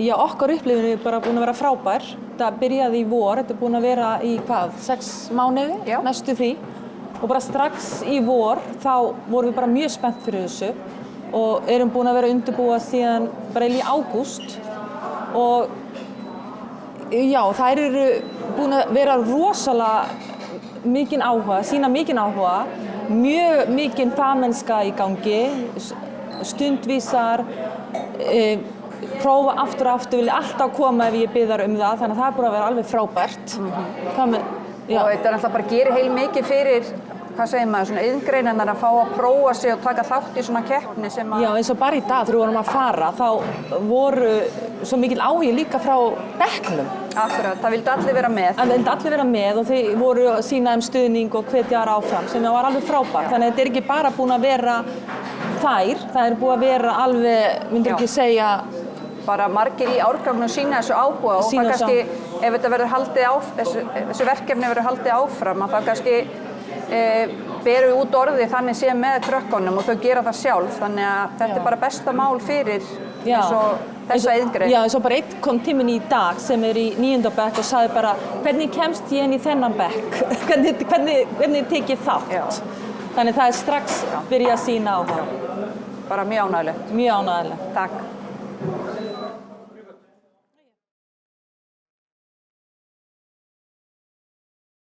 Já, okkar upplifun er bara búin að vera frábær. Það byrjaði í vor, þetta er búin að vera í 6 mánuði, næstu því. Og bara strax í vor þá vorum við bara mjög spennt fyrir þessu og erum búin að vera að undirbúa síðan bara í ágúst. Og já, þær eru búin að vera rosalega mikinn áhuga, sýna mikinn áhuga, mjög mikinn fagmennska í gangi, stundvísar, prófa aftur og aftur, vilja alltaf koma ef ég bið þær það, þannig að það er búin að vera alveg frábært. Og þetta er alltaf bara gerir heilmikið fyrir, hvað segir maður, svona iðngreinarnar að fá að prófa sig og taka þátt í svona keppni sem að... Já, eins og bara í dag þegar við vorum að fara, þá voru svo mikil áhugi líka frá bekknum. Akkurat, það vildi allir vera með. Það vildi allir vera með og þeir voru að sýna stuðning og hvetja þær áfram, sem var alveg frábært. Þannig að þetta er ekki bara búin að vera þær, það er búin að vera alveg, myndir ekki segja... Bara margir í árgangnum sýna þessu áhuga og það kannski, ef þetta verður haldið þessu verkefni verður haldið áfram, að það kannski beru út orðið þannig séð með krökkunum og þau gera það sjálf, þannig að þetta er bara besta mál fyrir eins og þessa iðngrein. Já, eins og bara einn kom til mín í dag sem er í 9. bekk og sagði bara hvernig kemst ég inn í þennan bekk? hvernig tek ég þátt? Já. Þannig það er strax byrja að sýna áhuga. Bara mjög ánægilegt. Mjög ánægilegt. Takk.